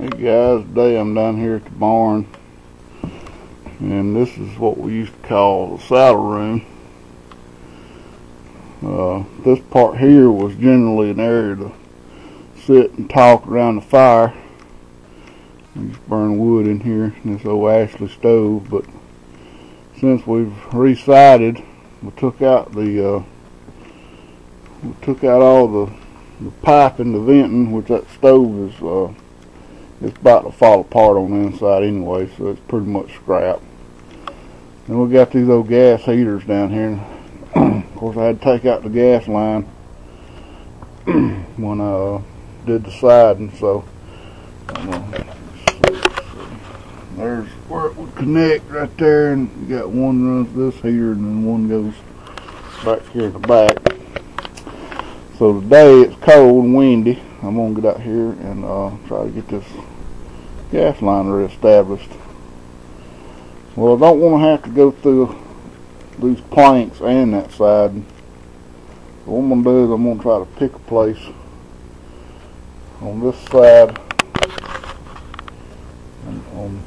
Hey guys, today I'm down here at the barn, and this is what we used to call the saddle room. This part here was generally an area to sit and talk around the fire. We used to burn wood in here in this old Ashley stove, but since we've re-sided, we took out all the pipe and the venting, which that stove is it's about to fall apart on the inside anyway, so it's pretty much scrap. And we got these old gas heaters down here. Of course, I had to take out the gas line when I did the siding, so there's where it would connect right there, and you got one runs this heater and then one goes back here in the back. So today it's cold and windy. I'm going to get out here and try to get this gas line reestablished. Well, I don't want to have to go through these planks and that side. So what I'm going to do is I'm going to try to pick a place on this side and on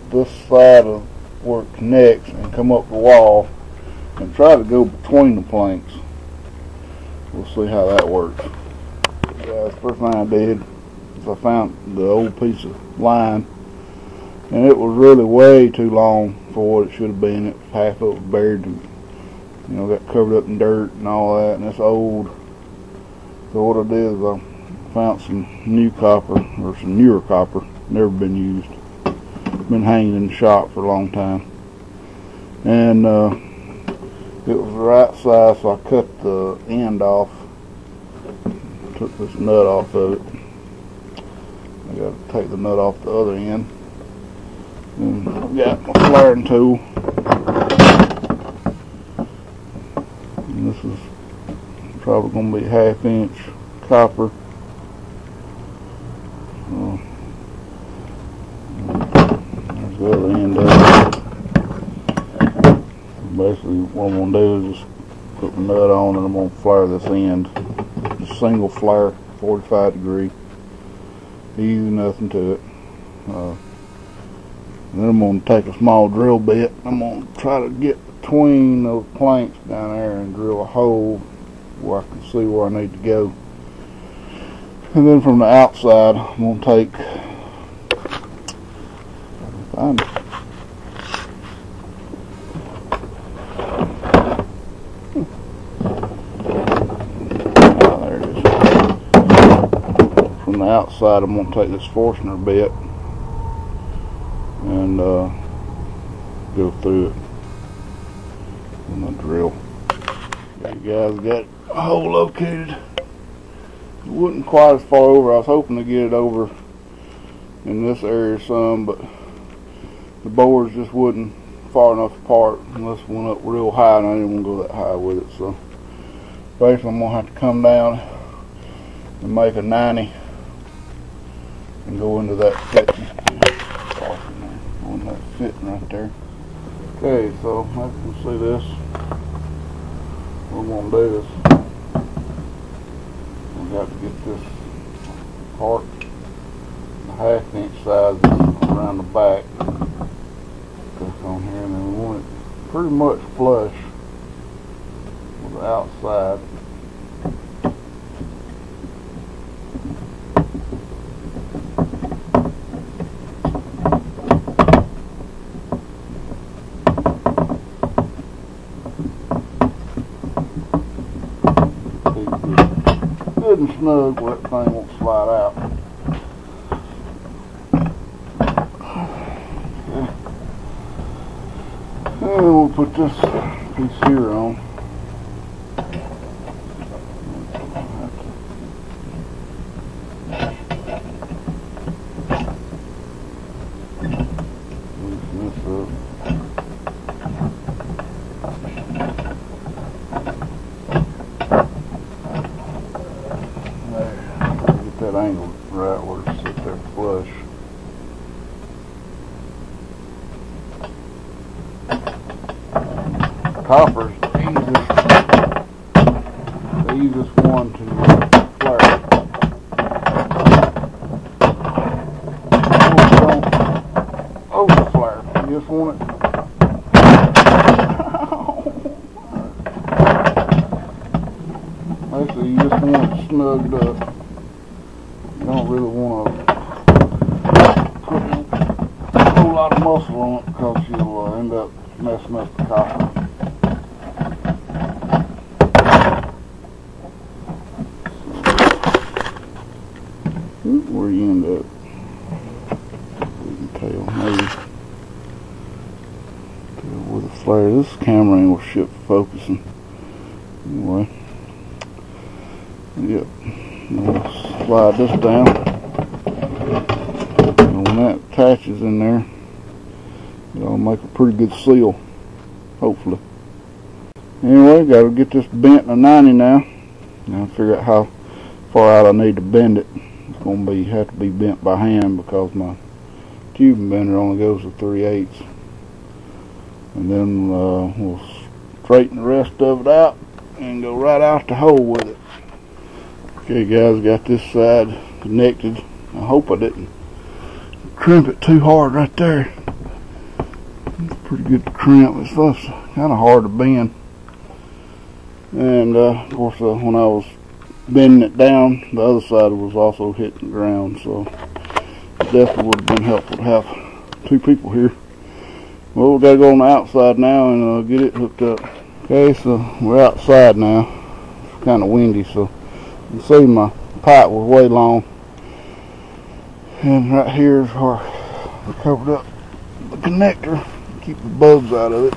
this side of where it connects and come up the wall and try to go between the planks. We'll see how that works. Guys, first thing I did is I found the old piece of line, and it was really way too long for what it should have been. It was half of it was buried and, got covered up in dirt and all that, and it's old. So what I did is I found some new copper, or some newer copper, never been used. Been hanging in the shop for a long time. And it was the right size, so I cut the end off. Took this nut off of it. I got to take the nut off the other end. And I've got my flaring tool. And this is probably going to be 1/2 inch copper. There's the other end of it. Basically what I'm going to do is just put the nut on and I'm going to flare this end. Just single flare, 45 degree. Easy, nothing to it. And then I'm going to take a small drill bit. I'm going to try to get between those planks down there and drill a hole where I can see where I need to go. And then from the outside, I'm going to take, find it. From the outside, I'm going to take this Forstner bit and go through it with my drill. Okay, guys, got a hole located. It wasn't quite as far over. I was hoping to get it over in this area some, but the boards just wasn't far enough apart unless it went up real high, and I didn't want to go that high with it. So basically, I'm going to have to come down and make a 90 and go into that fitting. Go in that fitting right there. Okay, so as you can see this, what I'm going to do is we've got to get this part the 1/2 inch size around the back. Put on here, and then we want it pretty much flush with the outside. Good and snug where that thing won't slide out. Okay. And we'll put this piece here on. Loosen this up. That angle right where it sits there flush. Copper's the easiest one to flare. want it. Basically, you just want it snugged up. You don't really want to put a whole lot of muscle on it because you'll end up messing up the copper. Where you end up, you can tell maybe with a flare. This camera ain't gonna shit for focusing. Anyway, yep. I'll slide this down, and when that attaches in there, it'll make a pretty good seal, hopefully. Anyway, got to get this bent in a 90 now. Now figure out how far out I need to bend it. It's going to have to be bent by hand because my tubing bender only goes to 3/8. And then we'll straighten the rest of it out and go right out the hole with it. Okay guys, got this side connected. I hope I didn't crimp it too hard right there. It's pretty good to crimp. It's kind of hard to bend. And of course when I was bending it down, the other side was also hitting the ground, so it definitely would have been helpful to have two people here. Well, we got to go on the outside now and get it hooked up. Okay, so we're outside now. It's kind of windy, so you can see my pipe was way long. And right here is where I covered up the connector to keep the bugs out of it.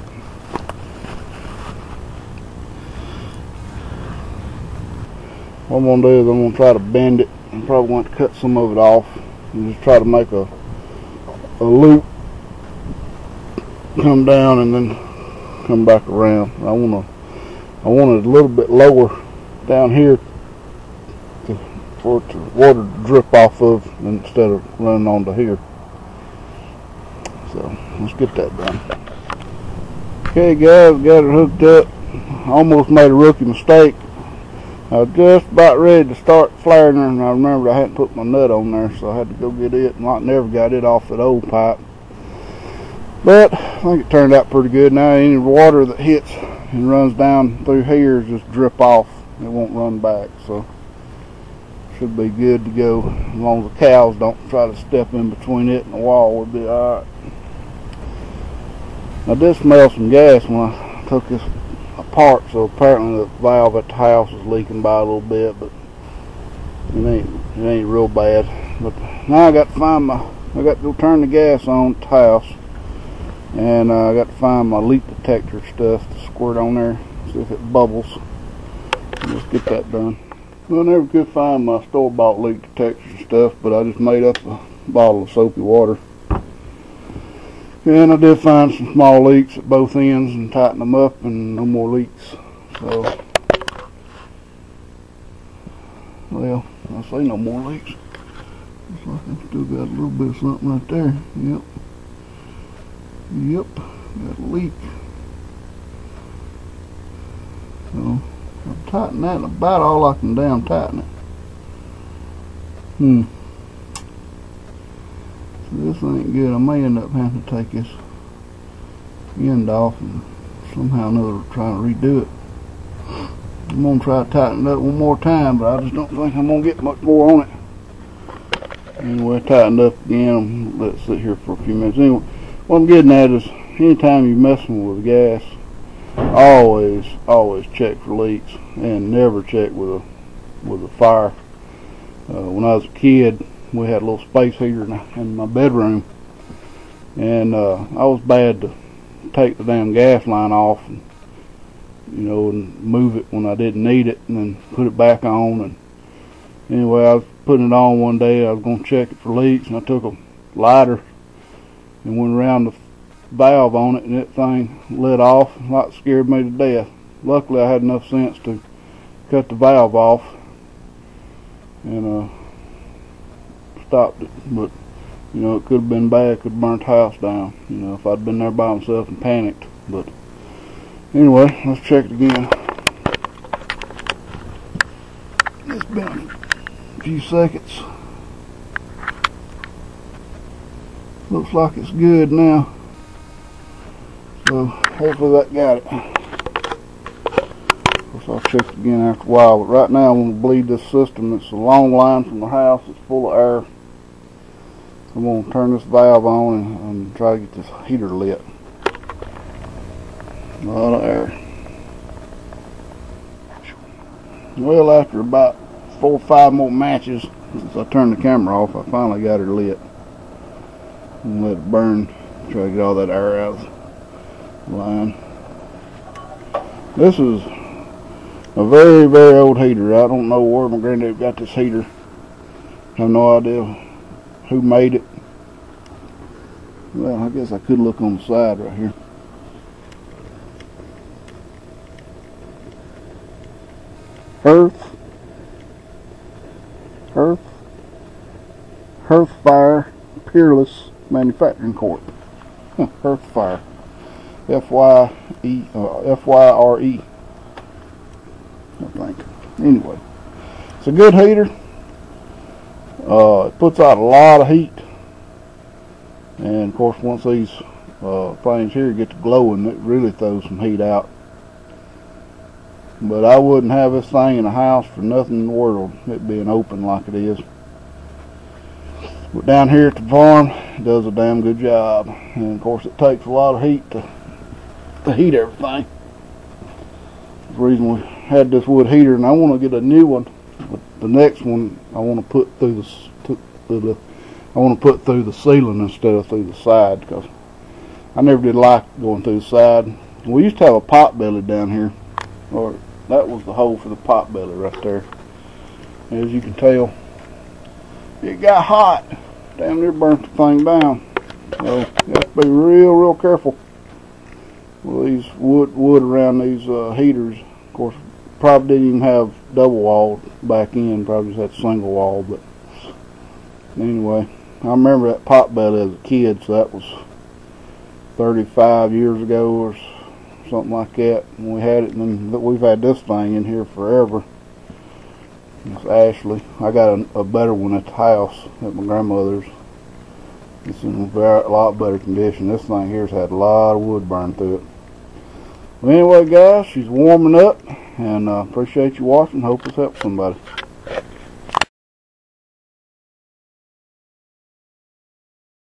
What I'm going to do is I'm going to try to bend it. I'm probably going to cut some of it off and just try to make a loop come down and then come back around. I want it a little bit lower down here for the water to drip off of instead of running onto here. So let's get that done. Okay guys, got it hooked up. I almost made a rookie mistake. I was just about ready to start flaring her, and I remembered I hadn't put my nut on there, so I had to go get it, and I never got it off that old pipe. But I think it turned out pretty good. Now any water that hits and runs down through here just drip off. It won't run back, so should be good to go. As long as the cows don't try to step in between it and the wall, we'll be alright. I did smell some gas when I took this apart, so apparently the valve at the house was leaking by a little bit, but it ain't real bad. But now I got to go turn the gas on at the house, and I got to find my leak detector stuff to squirt on there, see if it bubbles. Let's get that done. Well, I never could find my store-bought leak detector stuff, but I just made up a bottle of soapy water. And I did find some small leaks at both ends and tighten them up, and no more leaks. So, well, I say no more leaks. Looks like I still got a little bit of something right there. Yep, got a leak. So, I'll tighten that about all I can damn tighten it. This ain't good. I may end up having to take this end off and somehow or another try to redo it. I'm going to try to tighten it up one more time, but I just don't think I'm going to get much more on it. Anyway, tightened up again. Let it sit here for a few minutes. Anyway, what I'm getting at is anytime you're messing with gas, always check for leaks and never check with a fire. When I was a kid, we had a little space heater in my bedroom, and I was bad to take the damn gas line off and, and move it when I didn't need it and then put it back on. And anyway, I was putting it on one day. I was going to check it for leaks, and I took a lighter and went around the valve on it, and that thing lit off. Like scared me to death. Luckily I had enough sense to cut the valve off and stopped it, but it could have been bad. Could have burnt the house down, if I'd been there by myself and panicked. But anyway, let's check it again. It's been a few seconds. Looks like it's good now. So hopefully that got it. Of course I'll check it again after a while, but right now I want to bleed this system. It's a long line from the house. It's full of air. I'm going to turn this valve on and try to get this heater lit. A lot of air. Well, after about 4 or 5 more matches, since I turned the camera off, I finally got her lit. And let it burn. Try to get all that air out of the line. This is a very, very old heater. I don't know where my granddad got this heater. I have no idea who made it. Well, I guess I could look on the side right here. Hearthfire Peerless Manufacturing Corp. Hearthfire. F-Y-R-E. I think. Anyway, it's a good heater. It puts out a lot of heat. And of course, once these things here get to glowing, it really throws some heat out. But I wouldn't have this thing in a house for nothing in the world, it being open like it is. But down here at the farm, it does a damn good job. And of course, it takes a lot of heat to heat everything. That's the reason we had this wood heater, and I want to get a new one. But the next one, I want to put through the ceiling instead of through the side, because I never did like going through the side. We used to have a pot belly down here, or that was the hole for the pot belly right there. As you can tell, it got hot. Damn near burnt the thing down. So you have to be real careful with these wood around these heaters. Of course, probably didn't even have double wall back in. Probably just had single wall. But anyway, I remember that pot belly as a kid. So that was 35 years ago or something like that. And we had it, and then we've had this thing in here forever. It's Ashley. I got a better one at the house at my grandmother's. It's in a lot better condition. This thing here's had a lot of wood burned through it. Well, anyway, guys, she's warming up, and appreciate you watching. Hope this helps somebody.